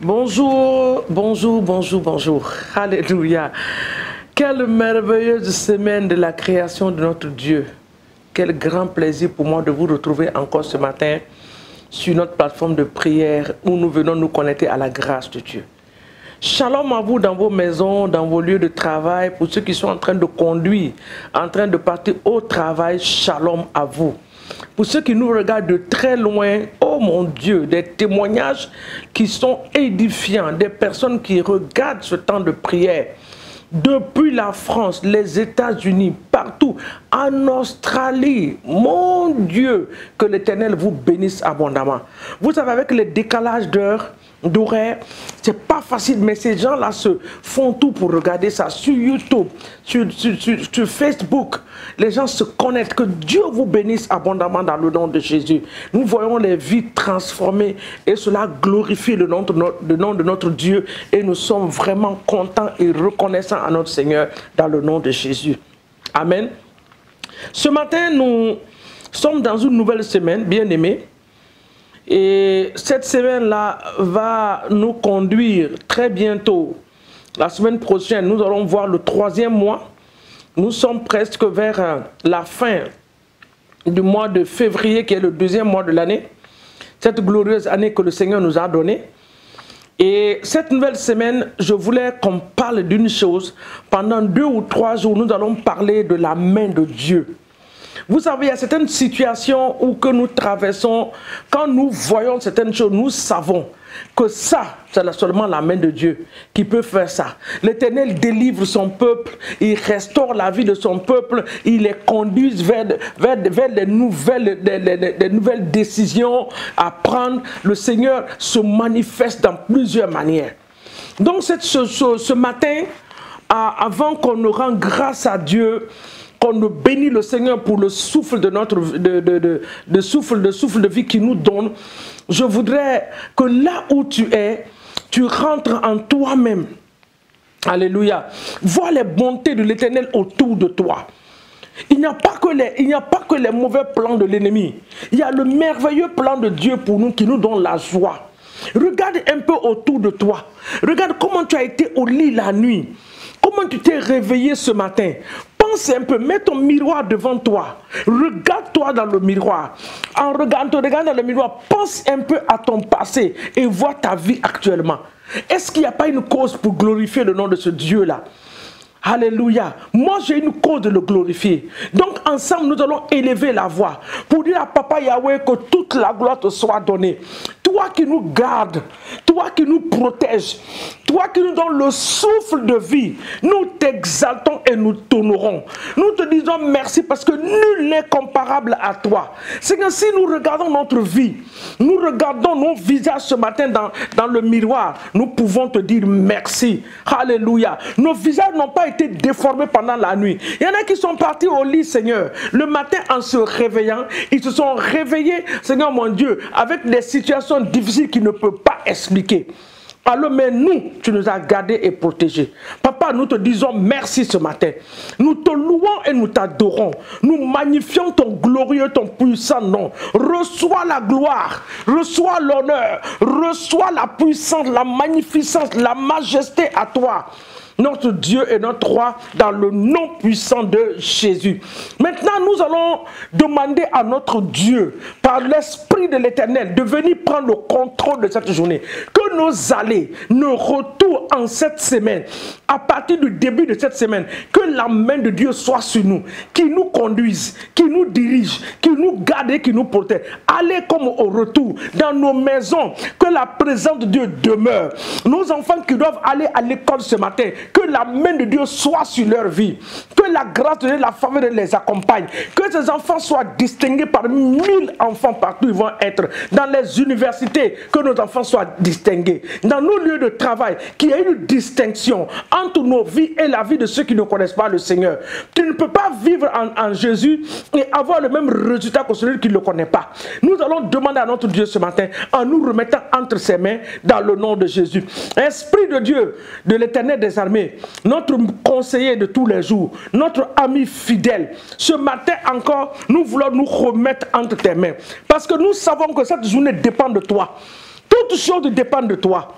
Bonjour, bonjour, bonjour, bonjour. Alléluia. Quelle merveilleuse semaine de la création de notre Dieu. Quel grand plaisir pour moi de vous retrouver encore ce matin sur notre plateforme de prière où nous venons nous connecter à la grâce de Dieu. Shalom à vous dans vos maisons, dans vos lieux de travail, pour ceux qui sont en train de conduire, en train de partir au travail, shalom à vous. Pour ceux qui nous regardent de très loin, oh mon Dieu, des témoignages qui sont édifiants, des personnes qui regardent ce temps de prière. Depuis la France, les États-Unis, partout, en Australie, mon Dieu, que l'Éternel vous bénisse abondamment. Vous savez, avec les décalages d'horaire, c'est pas facile, mais ces gens-là se font tout pour regarder ça sur YouTube, sur Facebook. Les gens se connectent. Que Dieu vous bénisse abondamment dans le nom de Jésus. Nous voyons les vies transformées et cela glorifie le nom de notre Dieu et nous sommes vraiment contents et reconnaissants à notre Seigneur dans le nom de Jésus. Amen. Ce matin, nous sommes dans une nouvelle semaine, bien aimés. Et cette semaine-là va nous conduire très bientôt. La semaine prochaine, nous allons voir le 3e mois. Nous sommes presque vers la fin du mois de février, qui est le 2e mois de l'année. Cette glorieuse année que le Seigneur nous a donnée. Et cette nouvelle semaine, je voulais qu'on parle d'une chose. Pendant 2 ou 3 jours, nous allons parler de la main de Dieu. Vous savez, il y a certaines situations où que nous traversons, quand nous voyons certaines choses, nous savons que ça, c'est seulement la main de Dieu qui peut faire ça. L'Éternel délivre son peuple, il restaure la vie de son peuple, il les conduit vers des nouvelles décisions à prendre. Le Seigneur se manifeste dans plusieurs manières. Donc ce matin, avant qu'on ne rende grâce à Dieu, qu'on nous bénit le Seigneur pour le souffle de notre souffle de vie qu'il nous donne, je voudrais que là où tu es, tu rentres en toi-même. Alléluia. Vois les bontés de l'Éternel autour de toi. Il n'y a pas que les mauvais plans de l'ennemi. Il y a le merveilleux plan de Dieu pour nous qui nous donne la joie. Regarde un peu autour de toi. Regarde comment tu as été au lit la nuit. Comment tu t'es réveillé ce matin. Pense un peu, mets ton miroir devant toi. Regarde-toi dans le miroir. En regardant dans le miroir, pense un peu à ton passé et vois ta vie actuellement. Est-ce qu'il n'y a pas une cause pour glorifier le nom de ce Dieu-là? Alléluia. Moi, j'ai une cause de le glorifier. Donc, ensemble, nous allons élever la voix pour dire à Papa Yahweh que toute la gloire te soit donnée. Toi qui nous gardes, toi qui nous protèges, toi qui nous donnes le souffle de vie, nous t'exaltons et nous t'honorons. Nous te disons merci parce que nul n'est comparable à toi. C'est que si nous regardons notre vie, nous regardons nos visages ce matin dans le miroir, nous pouvons te dire merci. Alléluia. Nos visages n'ont pas été déformés pendant la nuit. Il y en a qui sont partis au lit, Seigneur. Le matin, en se réveillant, ils se sont réveillés, Seigneur mon Dieu, avec des situations difficiles qu'ils ne peuvent pas expliquer. Alors, mais nous, tu nous as gardés et protégés. Papa, nous te disons merci ce matin. Nous te louons et nous t'adorons. Nous magnifions ton glorieux, ton puissant nom. Reçois la gloire, reçois l'honneur, reçois la puissance, la magnificence, la majesté à toi. Notre Dieu et notre roi dans le nom puissant de Jésus. Maintenant, nous allons demander à notre Dieu, par l'Esprit de l'Éternel, de venir prendre le contrôle de cette journée. Que nos allées, nos retours en cette semaine, à partir du début de cette semaine, que la main de Dieu soit sur nous, qui nous conduise, qui nous dirige, qui nous garde et qui nous protège. Allez comme au retour dans nos maisons, que la présence de Dieu demeure. Nos enfants qui doivent aller à l'école ce matin, que la main de Dieu soit sur leur vie, que la grâce de Dieu, la faveur de Dieu les accompagne, que ces enfants soient distingués parmi 1000 enfants partout où ils vont être, dans les universités, que nos enfants soient distingués, dans nos lieux de travail, qu'il y ait une distinction entre nos vies et la vie de ceux qui ne connaissent pas le Seigneur. Tu ne peux pas vivre en Jésus et avoir le même résultat que celui qui ne le connaît pas. Nous allons demander à notre Dieu ce matin, en nous remettant entre ses mains, dans le nom de Jésus. Esprit de Dieu, de l'Éternel des armées, notre conseiller de tous les jours, notre ami fidèle, ce matin encore, nous voulons nous remettre entre tes mains. Parce que nous savons que cette journée dépend de toi. Toutes choses dépendent de toi.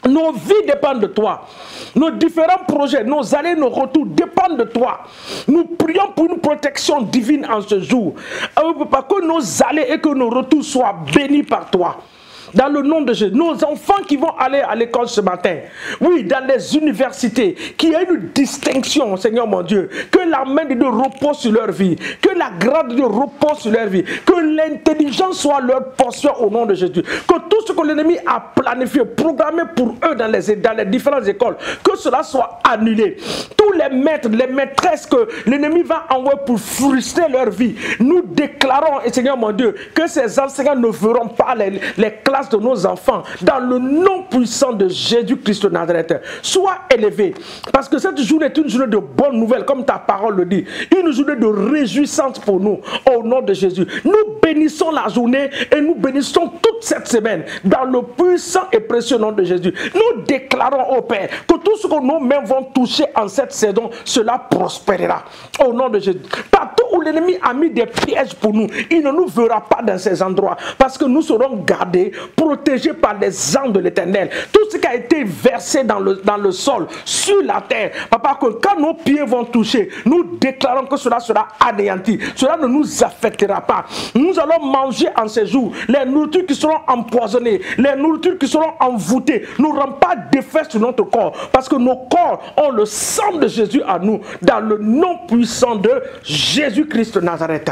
Nos vies dépendent de toi. Nos différents projets, nos allées, nos retours dépendent de toi. Nous prions pour une protection divine en ce jour. Pour que nos allées et que nos retours soient bénis par toi. Dans le nom de Jésus, nos enfants qui vont aller à l'école ce matin, oui, dans les universités, qu'il y ait une distinction, Seigneur mon Dieu, que la main de Dieu repose sur leur vie, que la grâce de Dieu repose sur leur vie, que l'intelligence soit leur portion au nom de Jésus, que tout ce que l'ennemi a planifié, programmé pour eux dans les différentes écoles, que cela soit annulé. Tous les maîtres, les maîtresses que l'ennemi va envoyer pour frustrer leur vie, nous déclarons, et Seigneur mon Dieu, que ces enseignants ne feront pas les classes de nos enfants, dans le nom puissant de Jésus-Christ de Nazareth. Sois élevé, parce que cette journée est une journée de bonnes nouvelles, comme ta parole le dit, une journée de réjouissance pour nous, au nom de Jésus. Nous bénissons la journée et nous bénissons toute cette semaine, dans le puissant et précieux nom de Jésus. Nous déclarons au Père que tout ce que nos mains vont toucher en cette saison, cela prospérera, au nom de Jésus. Partout où l'ennemi a mis des pièges pour nous, il ne nous verra pas dans ces endroits, parce que nous serons gardés, protégés par les anges de l'Éternel. Tout ce qui a été versé dans le sol, sur la terre, papa, que quand nos pieds vont toucher, nous déclarons que cela sera anéanti. Cela ne nous affectera pas. Nous allons manger en ces jours les nourritures qui seront empoisonnées, les nourritures qui seront envoûtées, n'auront pas d'effet sur notre corps, parce que nos corps ont le sang de Jésus à nous, dans le nom puissant de Jésus-Christ de Nazareth.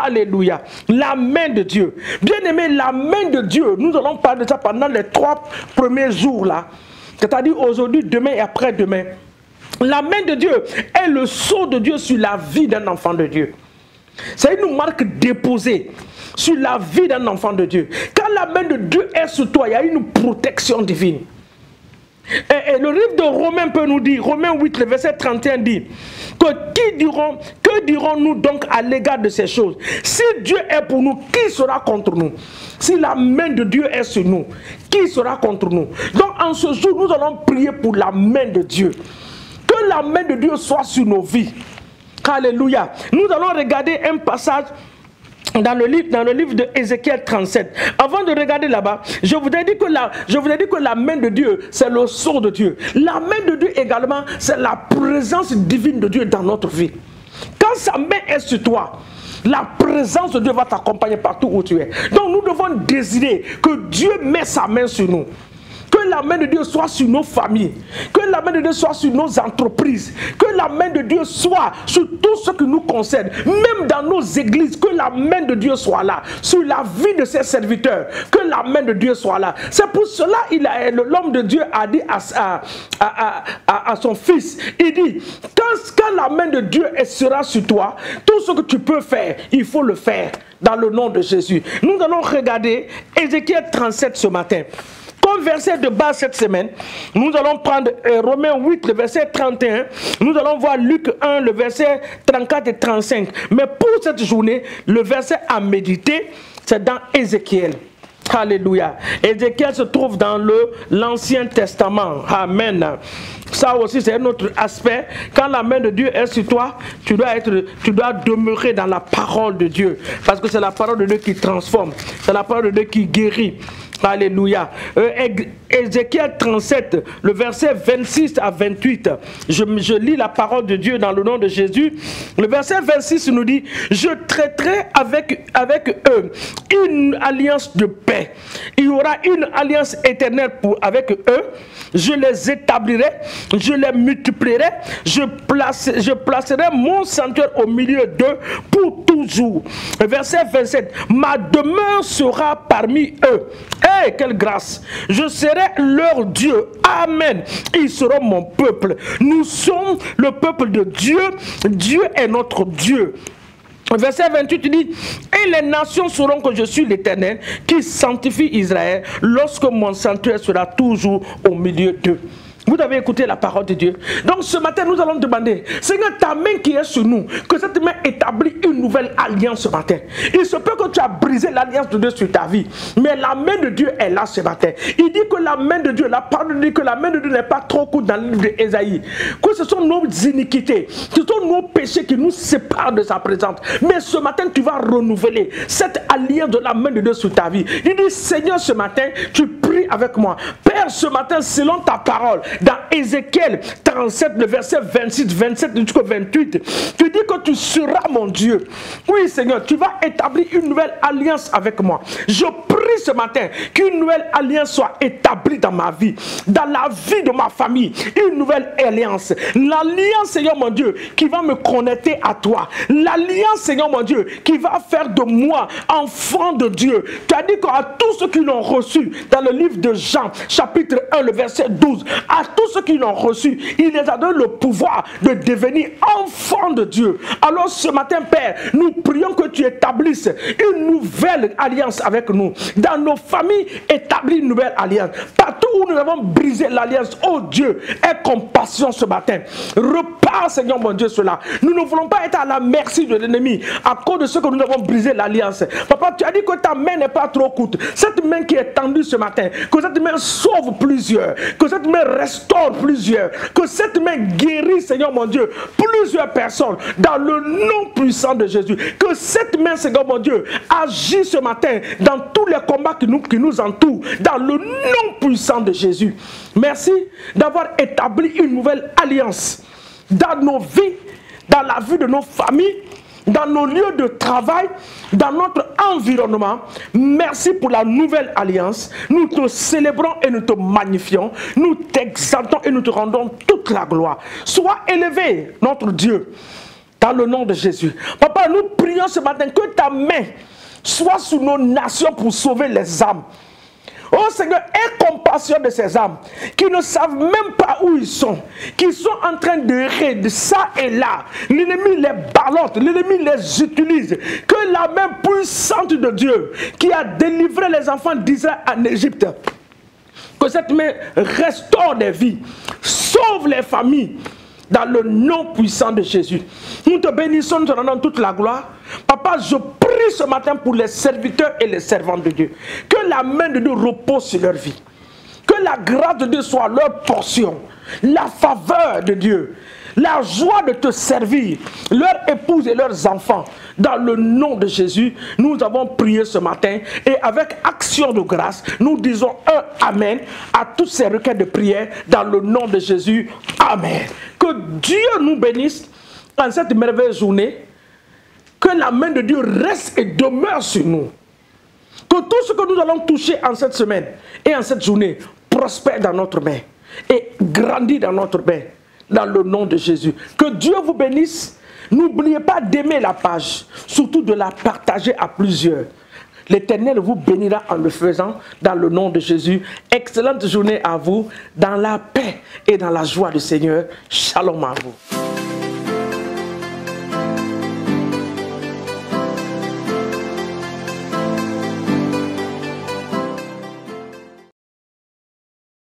Alléluia. La main de Dieu. Bien-aimé, la main de Dieu. Nous allons parler de ça pendant les 3 premiers jours là. C'est-à-dire aujourd'hui, demain et après-demain. La main de Dieu est le sceau de Dieu sur la vie d'un enfant de Dieu. C'est une marque déposée sur la vie d'un enfant de Dieu. Quand la main de Dieu est sur toi, il y a une protection divine. Et le livre de Romains peut nous dire, Romains 8, le verset 31 dit, que dirons-nous donc à l'égard de ces choses? Si Dieu est pour nous, qui sera contre nous? Si la main de Dieu est sur nous, qui sera contre nous? Donc en ce jour, nous allons prier pour la main de Dieu. Que la main de Dieu soit sur nos vies. Alléluia. Nous allons regarder un passage dans le livre de Ézéchiel 37. Avant de regarder là-bas, je vous ai dit que la main de Dieu, c'est le sceau de Dieu. La main de Dieu également, c'est la présence divine de Dieu dans notre vie. Quand sa main est sur toi, la présence de Dieu va t'accompagner partout où tu es. Donc nous devons désirer que Dieu mette sa main sur nous. Que la main de Dieu soit sur nos familles, que la main de Dieu soit sur nos entreprises, que la main de Dieu soit sur tout ce qui nous concerne, même dans nos églises, que la main de Dieu soit là, sur la vie de ses serviteurs, que la main de Dieu soit là. C'est pour cela l'homme de Dieu a dit à son fils, il dit, quand la main de Dieu sera sur toi, tout ce que tu peux faire, il faut le faire dans le nom de Jésus. Nous allons regarder Ézéchiel 37 ce matin. Comme verset de base cette semaine, nous allons prendre Romains 8, le verset 31. Nous allons voir Luc 1, le verset 34 et 35. Mais pour cette journée, le verset à méditer, c'est dans Ézéchiel. Alléluia. Ézéchiel se trouve dans l'Ancien Testament. Amen. Ça aussi, c'est un autre aspect. Quand la main de Dieu est sur toi, tu dois demeurer dans la parole de Dieu. Parce que c'est la parole de Dieu qui transforme. C'est la parole de Dieu qui guérit. Alléluia. Ézéchiel 37, le verset 26 à 28. Je lis la parole de Dieu dans le nom de Jésus. Le verset 26 nous dit, je traiterai avec eux une alliance de paix. Il y aura une alliance éternelle avec eux. Je les établirai, je les multiplierai, je placerai mon sanctuaire au milieu d'eux pour toujours. Verset 27, ma demeure sera parmi eux. Hey, quelle grâce! Je serai leur Dieu. Amen. Ils seront mon peuple. Nous sommes le peuple de Dieu. Dieu est notre Dieu. Verset 28 dit, et les nations sauront que je suis l'Éternel qui sanctifie Israël lorsque mon sanctuaire sera toujours au milieu d'eux. Vous avez écouté la parole de Dieu. Donc ce matin, nous allons demander, Seigneur, ta main qui est sur nous, que cette main établit une nouvelle alliance ce matin. Il se peut que tu as brisé l'alliance de Dieu sur ta vie, mais la main de Dieu est là ce matin. Il dit que la main de Dieu, la parole dit que la main de Dieu n'est pas trop courte dans le livre d'Ésaïe. Que ce sont nos iniquités, ce sont nos péchés qui nous séparent de sa présence. Mais ce matin, tu vas renouveler cette alliance de la main de Dieu sur ta vie. Il dit, Seigneur, ce matin, tu pries prie avec moi. Père, ce matin, selon ta parole, dans Ézéchiel 37, le verset 26, 27 jusqu'au 28, tu dis que tu seras mon Dieu. Oui, Seigneur, tu vas établir une nouvelle alliance avec moi. Je prie ce matin qu'une nouvelle alliance soit établie dans ma vie, dans la vie de ma famille. Une nouvelle alliance. L'alliance, Seigneur mon Dieu, qui va me connecter à toi. L'alliance, Seigneur mon Dieu, qui va faire de moi enfant de Dieu. Tu as dit qu'à tous ceux qui l'ont reçu, dans le livre de Jean, chapitre 1, le verset 12, à tous ceux qui l'ont reçu, il les a donné le pouvoir de devenir enfants de Dieu. Alors ce matin, Père, nous prions que tu établisses une nouvelle alliance avec nous. Dans nos familles, établis une nouvelle alliance. Partout où nous avons brisé l'alliance, oh Dieu, aie compassion ce matin. Repars, Seigneur mon Dieu, cela. Nous ne voulons pas être à la merci de l'ennemi à cause de ce que nous avons brisé l'alliance. Papa, tu as dit que ta main n'est pas trop courte. Cette main qui est tendue ce matin, que cette main sauve plusieurs, que cette main restaure plusieurs, que cette main guérit, Seigneur mon Dieu, plusieurs personnes dans le nom puissant de Jésus. Que cette main, Seigneur mon Dieu, agit ce matin dans tous les combats qui nous entourent, dans le nom puissant de Jésus. Merci d'avoir établi une nouvelle alliance dans nos vies, dans la vie de nos familles, dans nos lieux de travail, dans notre environnement. Merci pour la nouvelle alliance. Nous te célébrons et nous te magnifions. Nous t'exaltons et nous te rendons toute la gloire. Sois élevé, notre Dieu, dans le nom de Jésus. Papa, nous prions ce matin que ta main soit sur nos nations pour sauver les âmes. Oh Seigneur, aie compassion de ces âmes qui ne savent même pas où ils sont, qui sont en train d'errer de ça et là. L'ennemi les ballotte, l'ennemi les utilise. Que la main puissante de Dieu qui a délivré les enfants d'Israël en Égypte, que cette main restaure des vies, sauve les familles. Dans le nom puissant de Jésus. Nous te bénissons, nous te rendons toute la gloire. Papa, je prie ce matin pour les serviteurs et les servantes de Dieu. Que la main de Dieu repose sur leur vie. Que la grâce de Dieu soit leur portion. La faveur de Dieu. La joie de te servir. Leurs épouses et leurs enfants. Dans le nom de Jésus, nous avons prié ce matin. Et avec action de grâce, nous disons un Amen à toutes ces requêtes de prière. Dans le nom de Jésus. Amen. Que Dieu nous bénisse en cette merveilleuse journée. Que la main de Dieu reste et demeure sur nous. Que tout ce que nous allons toucher en cette semaine et en cette journée prospère dans notre main et grandit dans notre main. Dans le nom de Jésus. Que Dieu vous bénisse. N'oubliez pas d'aimer la page. Surtout de la partager à plusieurs. L'Éternel vous bénira en le faisant dans le nom de Jésus. Excellente journée à vous dans la paix et dans la joie du Seigneur. Shalom à vous.